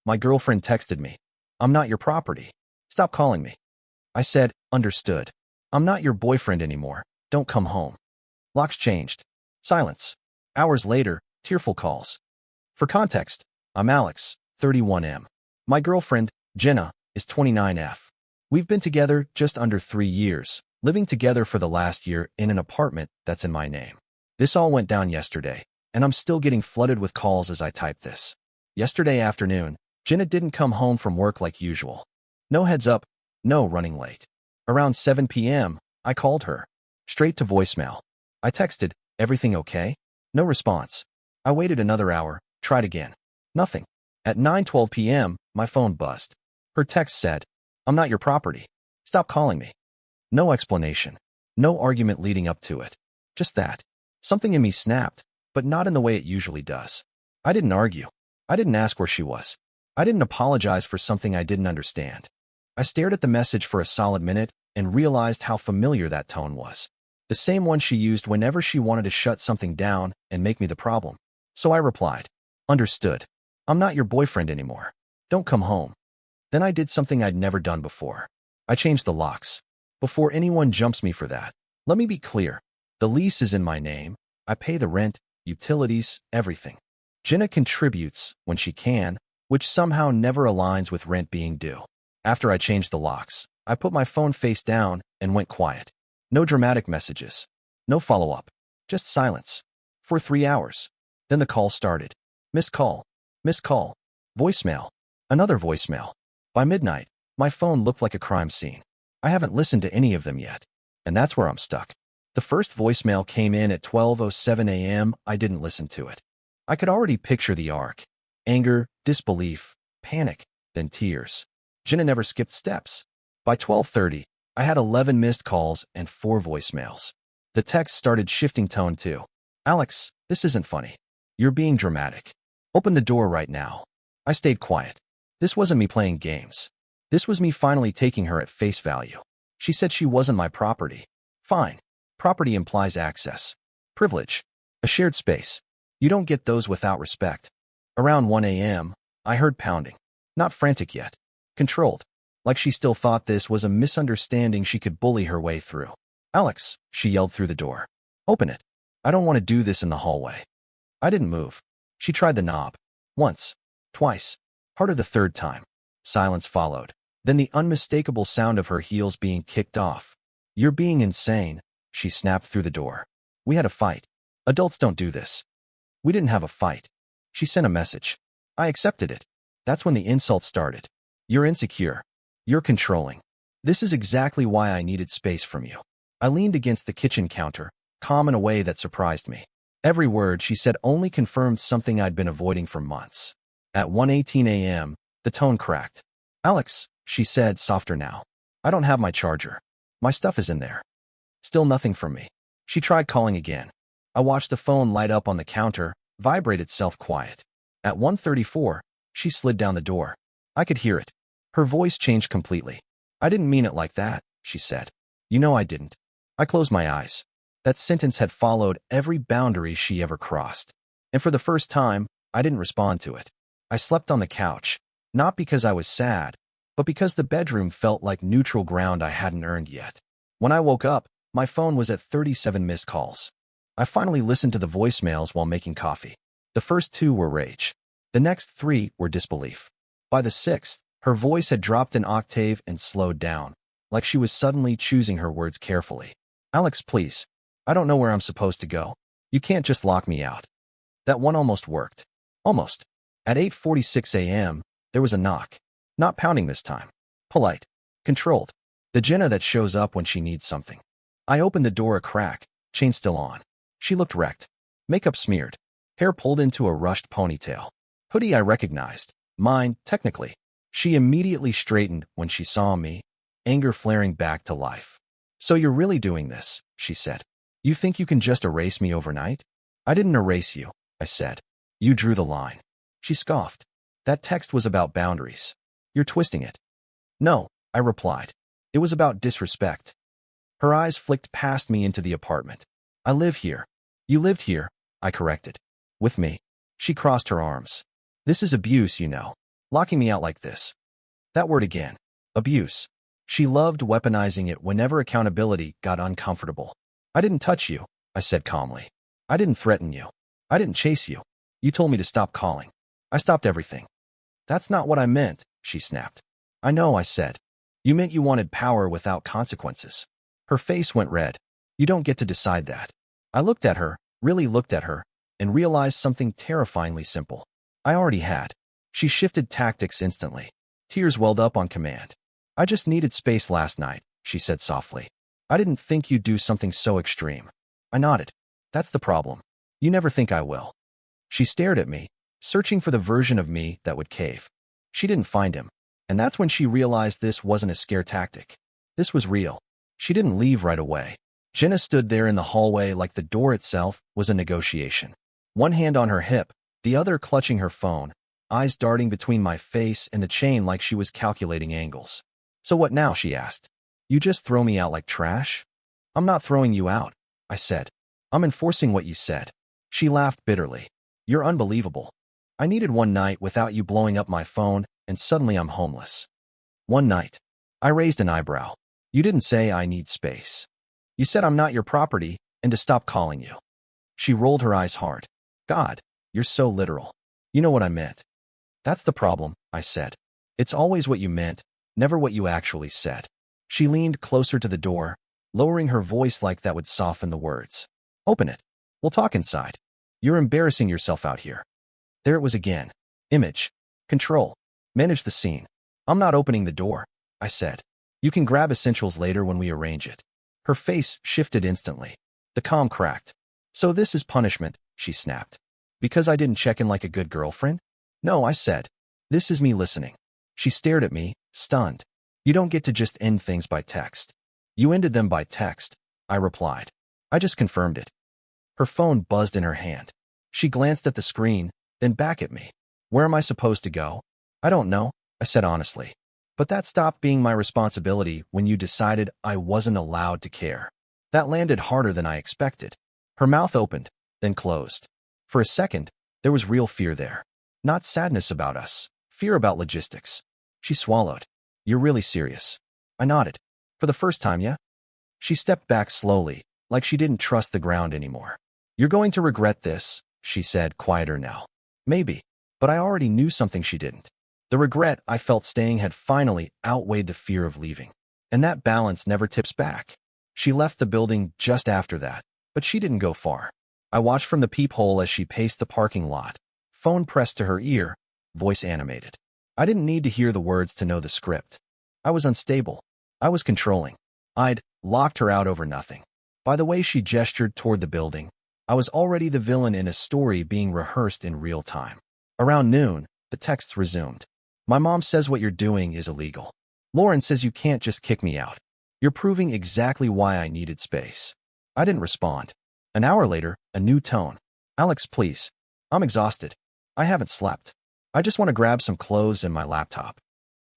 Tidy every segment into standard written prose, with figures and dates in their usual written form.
My girlfriend texted me. I'm not your property. Stop calling me. I said, understood. I'm not your boyfriend anymore. Don't come home. Locks changed. Silence. Hours later, tearful calls. For context, I'm Alex, 31M. My girlfriend, Jenna, is 29F. We've been together just under 3 years, living together for the last year in an apartment that's in my name. This all went down yesterday, and I'm still getting flooded with calls as I type this. Yesterday afternoon, Jenna didn't come home from work like usual. No heads up, no running late. Around 7 p.m., I called her. Straight to voicemail. I texted, everything okay? No response. I waited another hour, tried again. Nothing. At 9:12 p.m., my phone buzzed. Her text said, I'm not your property. Stop calling me. No explanation. No argument leading up to it. Just that. Something in me snapped, but not in the way it usually does. I didn't argue. I didn't ask where she was. I didn't apologize for something I didn't understand. I stared at the message for a solid minute and realized how familiar that tone was. The same one she used whenever she wanted to shut something down and make me the problem. So I replied, understood. I'm not your boyfriend anymore. Don't come home. Then I did something I'd never done before. I changed the locks. Before anyone jumps me for that, let me be clear. The lease is in my name. I pay the rent, utilities, everything. Jenna contributes when she can, which somehow never aligns with rent being due. After I changed the locks, I put my phone face down and went quiet. No dramatic messages. No follow-up. Just silence. For 3 hours. Then the call started. Missed call. Missed call. Voicemail. Another voicemail. By midnight, my phone looked like a crime scene. I haven't listened to any of them yet. And that's where I'm stuck. The first voicemail came in at 12:07 a.m. I didn't listen to it. I could already picture the arc. Anger, disbelief, panic, then tears. Jenna never skipped steps. By 12:30, I had 11 missed calls and 4 voicemails. The text started shifting tone too. Alex, this isn't funny. You're being dramatic. Open the door right now. I stayed quiet. This wasn't me playing games. This was me finally taking her at face value. She said she wasn't my property. Fine. Property implies access. Privilege. A shared space. You don't get those without respect. Around 1 a.m., I heard pounding. Not frantic yet. Controlled. Like she still thought this was a misunderstanding she could bully her way through. Alex, she yelled through the door. Open it. I don't want to do this in the hallway. I didn't move. She tried the knob. Once. Twice. Harder the third time. Silence followed. Then the unmistakable sound of her heels being kicked off. You're being insane, she snapped through the door. We had a fight. Adults don't do this. We didn't have a fight. She sent a message. I accepted it. That's when the insult started. You're insecure. You're controlling. This is exactly why I needed space from you. I leaned against the kitchen counter, calm in a way that surprised me. Every word she said only confirmed something I'd been avoiding for months. At 1:18 a.m., the tone cracked. Alex, she said, softer now. I don't have my charger. My stuff is in there. Still nothing from me. She tried calling again. I watched the phone light up on the counter, vibrate itself quiet. At 1:34, she slid down the door. I could hear it. Her voice changed completely. I didn't mean it like that, she said. You know I didn't. I closed my eyes. That sentence had followed every boundary she ever crossed. And for the first time, I didn't respond to it. I slept on the couch, not because I was sad, but because the bedroom felt like neutral ground I hadn't earned yet. When I woke up, my phone was at 37 missed calls. I finally listened to the voicemails while making coffee. The first 2 were rage. The next 3 were disbelief. By the 6th, her voice had dropped an octave and slowed down, like she was suddenly choosing her words carefully. Alex, please. I don't know where I'm supposed to go. You can't just lock me out. That one almost worked. Almost. At 8:46 a.m., there was a knock. Not pounding this time. Polite. Controlled. The Jenna that shows up when she needs something. I opened the door a crack, chain still on. She looked wrecked. Makeup smeared. Hair pulled into a rushed ponytail. Hoodie I recognized. Mine, technically. She immediately straightened when she saw me, anger flaring back to life. So you're really doing this, she said. You think you can just erase me overnight? I didn't erase you, I said. You drew the line. She scoffed. That text was about boundaries. You're twisting it. No, I replied. It was about disrespect. Her eyes flicked past me into the apartment. I live here. You lived here, I corrected. With me. She crossed her arms. This is abuse, you know. Locking me out like this. That word again. Abuse. She loved weaponizing it whenever accountability got uncomfortable. I didn't touch you, I said calmly. I didn't threaten you. I didn't chase you. You told me to stop calling. I stopped everything. That's not what I meant, she snapped. I know, I said. You meant you wanted power without consequences. Her face went red. You don't get to decide that. I looked at her, really looked at her, and realized something terrifyingly simple. I already had. She shifted tactics instantly. Tears welled up on command. I just needed space last night, she said softly. I didn't think you'd do something so extreme. I nodded. That's the problem. You never think I will. She stared at me, searching for the version of me that would cave. She didn't find him. And that's when she realized this wasn't a scare tactic. This was real. She didn't leave right away. Jenna stood there in the hallway like the door itself was a negotiation. One hand on her hip, the other clutching her phone, eyes darting between my face and the chain like she was calculating angles. So what now, she asked. You just throw me out like trash? I'm not throwing you out, I said. I'm enforcing what you said. She laughed bitterly. You're unbelievable. I needed one night without you blowing up my phone, and suddenly I'm homeless. One night. I raised an eyebrow. You didn't say I need space. You said I'm not your property, and to stop calling you. She rolled her eyes hard. God, you're so literal. You know what I meant. That's the problem, I said. It's always what you meant, never what you actually said. She leaned closer to the door, lowering her voice like that would soften the words. Open it. We'll talk inside. You're embarrassing yourself out here. There it was again. Image. Control. Manage the scene. I'm not opening the door, I said. You can grab essentials later when we arrange it. Her face shifted instantly. The calm cracked. So this is punishment, she snapped. Because I didn't check in like a good girlfriend? No, I said. This is me listening. She stared at me, stunned. You don't get to just end things by text. You ended them by text, I replied. I just confirmed it. Her phone buzzed in her hand. She glanced at the screen, then back at me. Where am I supposed to go? I don't know, I said honestly. But that stopped being my responsibility when you decided I wasn't allowed to care. That landed harder than I expected. Her mouth opened, then closed. For a second, there was real fear there. Not sadness about us, fear about logistics. She swallowed. You're really serious. I nodded. For the first time, yeah? She stepped back slowly, like she didn't trust the ground anymore. You're going to regret this, she said, quieter now. Maybe, but I already knew something she didn't. The regret I felt staying had finally outweighed the fear of leaving. And that balance never tips back. She left the building just after that, but she didn't go far. I watched from the peephole as she paced the parking lot, phone pressed to her ear, voice animated. I didn't need to hear the words to know the script. I was unstable. I was controlling. I'd locked her out over nothing. By the way she gestured toward the building, I was already the villain in a story being rehearsed in real time. Around noon, the texts resumed. My mom says what you're doing is illegal. Lauren says you can't just kick me out. You're proving exactly why I needed space. I didn't respond. An hour later, a new tone. Alex, please. I'm exhausted. I haven't slept. I just want to grab some clothes and my laptop.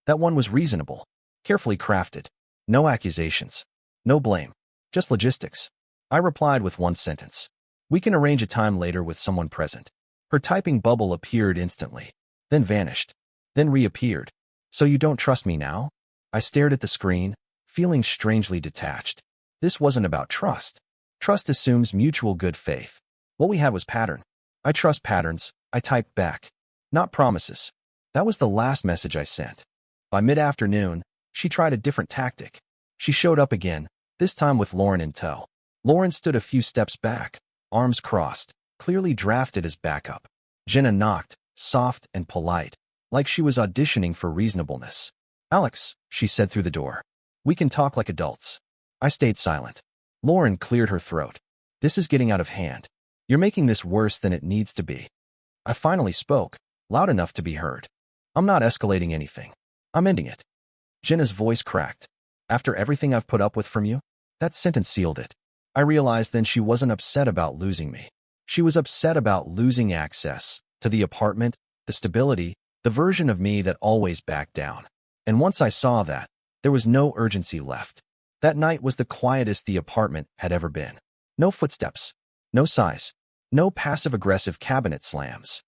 That one was reasonable, carefully crafted. No accusations. No blame. Just logistics. I replied with one sentence. We can arrange a time later with someone present. Her typing bubble appeared instantly, then vanished, then reappeared. So you don't trust me now? I stared at the screen, feeling strangely detached. This wasn't about trust. Trust assumes mutual good faith. What we had was pattern. I trust patterns, I typed back. Not promises. That was the last message I sent. By mid-afternoon, she tried a different tactic. She showed up again, this time with Lauren in tow. Lauren stood a few steps back, arms crossed, clearly drafted as backup. Jenna knocked, soft and polite, like she was auditioning for reasonableness. Alex, she said through the door. We can talk like adults. I stayed silent. Lauren cleared her throat. This is getting out of hand. You're making this worse than it needs to be. I finally spoke, loud enough to be heard. I'm not escalating anything. I'm ending it. Jenna's voice cracked. After everything I've put up with from you? That sentence sealed it. I realized then she wasn't upset about losing me. She was upset about losing access to the apartment, the stability, the version of me that always backed down. And once I saw that, there was no urgency left. That night was the quietest the apartment had ever been. No footsteps, no sighs, no passive-aggressive cabinet slams.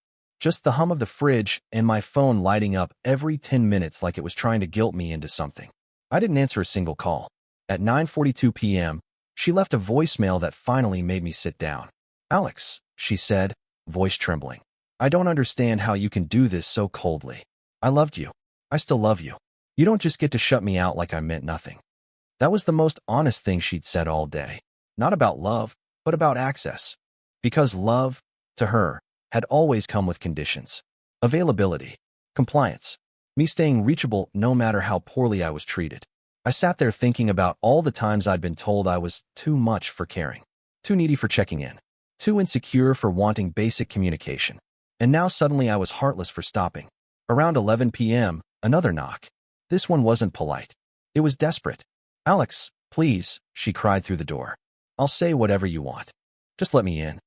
Just the hum of the fridge and my phone lighting up every 10 minutes like it was trying to guilt me into something. I didn't answer a single call. At 9:42 p.m., she left a voicemail that finally made me sit down. "Alex," she said, voice trembling. "I don't understand how you can do this so coldly. I loved you. I still love you. You don't just get to shut me out like I meant nothing." That was the most honest thing she'd said all day. Not about love, but about access. Because love, to her, had always come with conditions. Availability, compliance, me staying reachable no matter how poorly I was treated. I sat there thinking about all the times I'd been told I was too much for caring, too needy for checking in, too insecure for wanting basic communication. And now suddenly I was heartless for stopping. Around 11 p.m., another knock. This one wasn't polite. It was desperate. "Alex, please," she cried through the door. "I'll say whatever you want. Just let me in."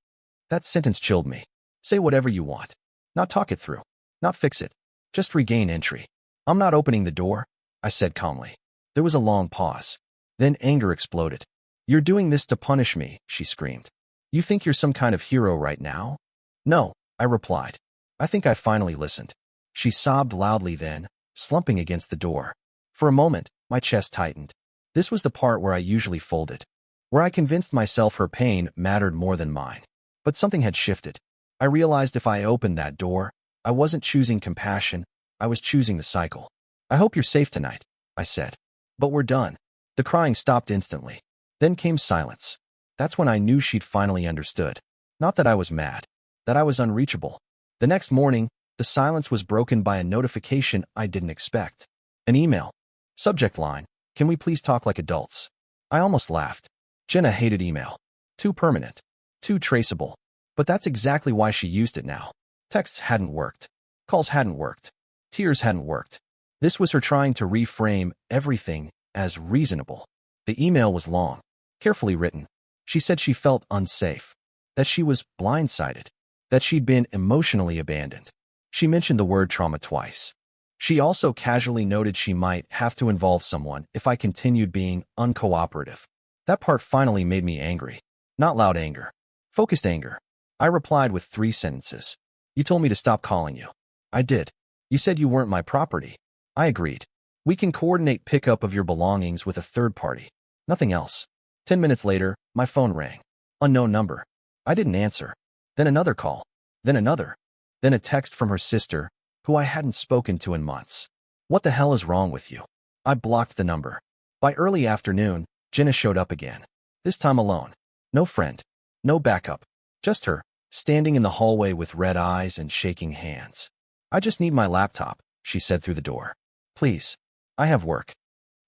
That sentence chilled me. Say whatever you want. Not talk it through. Not fix it. Just regain entry. "I'm not opening the door," I said calmly. There was a long pause. Then anger exploded. "You're doing this to punish me," she screamed. "You think you're some kind of hero right now?" "No," I replied. "I think I finally listened." She sobbed loudly then, slumping against the door. For a moment, my chest tightened. This was the part where I usually folded, where I convinced myself her pain mattered more than mine. But something had shifted. I realized if I opened that door, I wasn't choosing compassion, I was choosing the cycle. "I hope you're safe tonight," I said. "But we're done." The crying stopped instantly. Then came silence. That's when I knew she'd finally understood. Not that I was mad, that I was unreachable. The next morning, the silence was broken by a notification I didn't expect. An email. Subject line, "Can we please talk like adults?" I almost laughed. Jenna hated email. Too permanent. Too traceable. But that's exactly why she used it now. Texts hadn't worked. Calls hadn't worked. Tears hadn't worked. This was her trying to reframe everything as reasonable. The email was long, carefully written. She said she felt unsafe, that she was blindsided, that she'd been emotionally abandoned. She mentioned the word trauma twice. She also casually noted she might have to involve someone if I continued being uncooperative. That part finally made me angry. Not loud anger. Focused anger. I replied with 3 sentences. "You told me to stop calling you." "I did." "You said you weren't my property." I agreed. "We can coordinate pickup of your belongings with a third party." Nothing else. 10 minutes later, my phone rang. Unknown number. I didn't answer. Then another call. Then another. Then a text from her sister, who I hadn't spoken to in months. "What the hell is wrong with you?" I blocked the number. By early afternoon, Jenna showed up again. This time alone. No friend. No backup. Just her, standing in the hallway with red eyes and shaking hands. "I just need my laptop," she said through the door. "Please. I have work."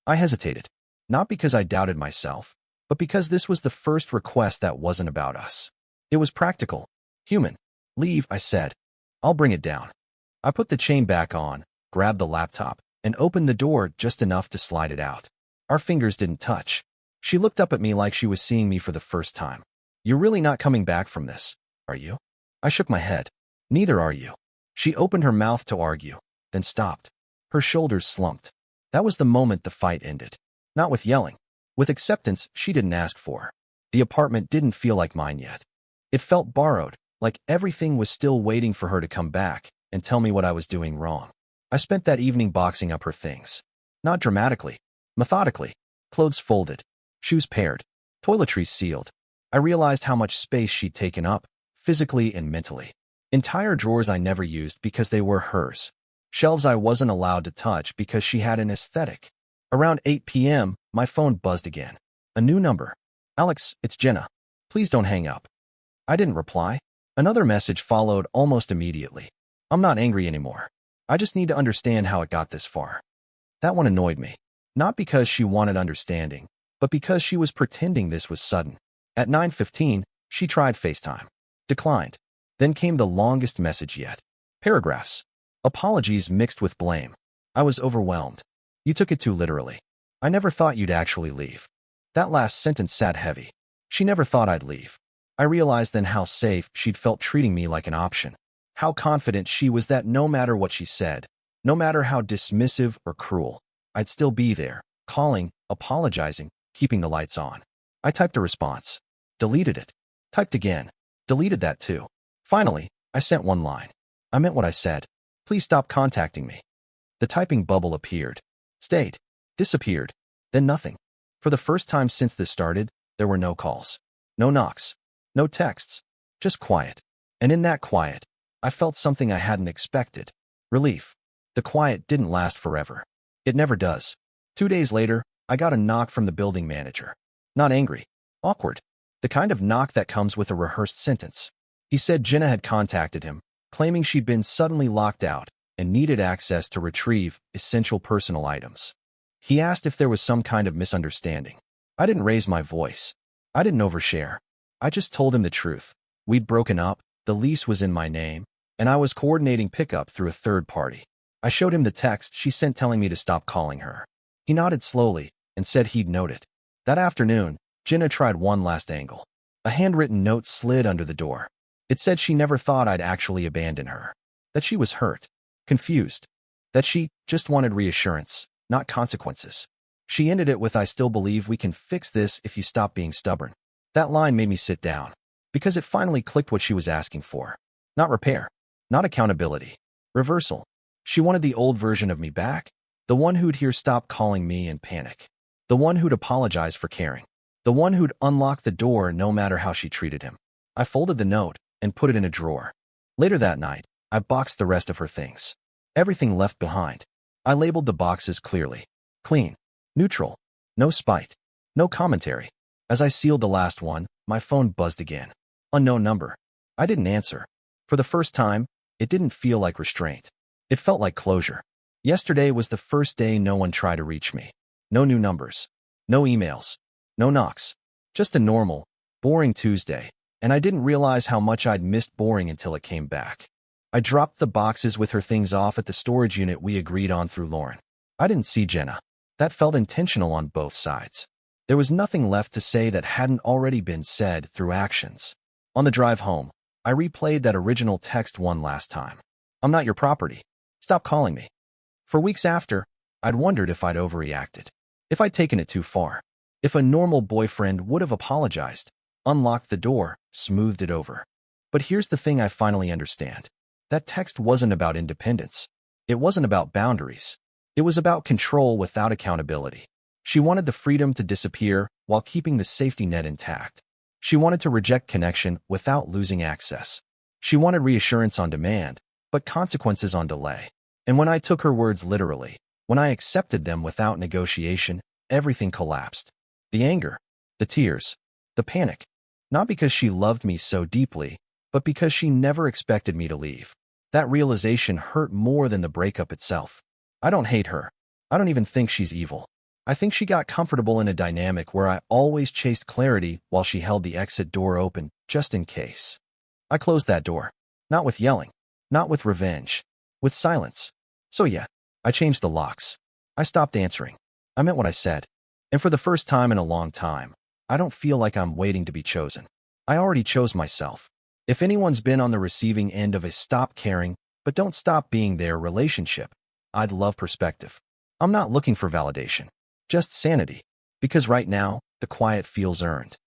I hesitated. Not because I doubted myself, but because this was the first request that wasn't about us. It was practical. Human. "Leave," I said. "I'll bring it down." I put the chain back on, grabbed the laptop, and opened the door just enough to slide it out. Our fingers didn't touch. She looked up at me like she was seeing me for the first time. "You're really not coming back from this, are you?" I shook my head. "Neither are you." She opened her mouth to argue, then stopped. Her shoulders slumped. That was the moment the fight ended. Not with yelling. With acceptance she didn't ask for. The apartment didn't feel like mine yet. It felt borrowed, like everything was still waiting for her to come back and tell me what I was doing wrong. I spent that evening boxing up her things. Not dramatically. Methodically. Clothes folded. Shoes paired. Toiletries sealed. I realized how much space she'd taken up, physically and mentally. Entire drawers I never used because they were hers. Shelves I wasn't allowed to touch because she had an aesthetic. Around 8 p.m., my phone buzzed again. A new number. "Alex, it's Jenna. Please don't hang up." I didn't reply. Another message followed almost immediately. "I'm not angry anymore. I just need to understand how it got this far." That one annoyed me. Not because she wanted understanding, but because she was pretending this was sudden. At 9:15, she tried FaceTime. Declined. Then came the longest message yet. Paragraphs. Apologies mixed with blame. I was overwhelmed. "You took it too literally. I never thought you'd actually leave." That last sentence sat heavy. She never thought I'd leave. I realized then how safe she'd felt treating me like an option. How confident she was that no matter what she said, no matter how dismissive or cruel, I'd still be there, calling, apologizing, keeping the lights on. I typed a response. Deleted it. Typed again. Deleted that too. Finally, I sent one line. I meant what I said. Please stop contacting me. The typing bubble appeared, stayed, disappeared, then nothing. For the first time since this started, there were no calls, no knocks, no texts, just quiet. And in that quiet, I felt something I hadn't expected. Relief. The quiet didn't last forever. It never does. 2 days later, I got a knock from the building manager. Not angry, awkward. The kind of knock that comes with a rehearsed sentence. He said Jenna had contacted him, claiming she'd been suddenly locked out and needed access to retrieve essential personal items. He asked if there was some kind of misunderstanding. I didn't raise my voice. I didn't overshare. I just told him the truth. We'd broken up, the lease was in my name, and I was coordinating pickup through a third party. I showed him the text she sent telling me to stop calling her. He nodded slowly and said he'd note it. That afternoon, Jenna tried one last angle. A handwritten note slid under the door. It said she never thought I'd actually abandon her. That she was hurt, confused. That she just wanted reassurance, not consequences. She ended it with, "I still believe we can fix this if you stop being stubborn." That line made me sit down, because it finally clicked what she was asking for. Not repair, not accountability, reversal. She wanted the old version of me back, the one who'd hear "stop calling me" and panic, the one who'd apologize for caring, the one who'd unlock the door no matter how she treated him. I folded the note and put it in a drawer. Later that night, I boxed the rest of her things. Everything left behind. I labeled the boxes clearly. Clean, neutral, no spite, no commentary. As I sealed the last one, my phone buzzed again. Unknown number. I didn't answer. For the first time, it didn't feel like restraint. It felt like closure. Yesterday was the first day no one tried to reach me. No new numbers. No emails. No knocks. Just a normal, boring Tuesday. And I didn't realize how much I'd missed boring until it came back. I dropped the boxes with her things off at the storage unit we agreed on through Lauren. I didn't see Jenna. That felt intentional on both sides. There was nothing left to say that hadn't already been said through actions. On the drive home, I replayed that original text one last time. "I'm not your property. Stop calling me." For weeks after, I'd wondered if I'd overreacted, if I'd taken it too far, if a normal boyfriend would have apologized, unlocked the door, smoothed it over. But here's the thing I finally understand. That text wasn't about independence. It wasn't about boundaries. It was about control without accountability. She wanted the freedom to disappear while keeping the safety net intact. She wanted to reject connection without losing access. She wanted reassurance on demand, but consequences on delay. And when I took her words literally, when I accepted them without negotiation, everything collapsed. The anger, the tears, the panic. Not because she loved me so deeply, but because she never expected me to leave. That realization hurt more than the breakup itself. I don't hate her. I don't even think she's evil. I think she got comfortable in a dynamic where I always chased clarity while she held the exit door open, just in case. I closed that door. Not with yelling. Not with revenge. With silence. So yeah, I changed the locks. I stopped answering. I meant what I said. And for the first time in a long time, I don't feel like I'm waiting to be chosen. I already chose myself. If anyone's been on the receiving end of a "stop caring, but don't stop being there" relationship, I'd love perspective. I'm not looking for validation. Just sanity. Because right now, the quiet feels earned.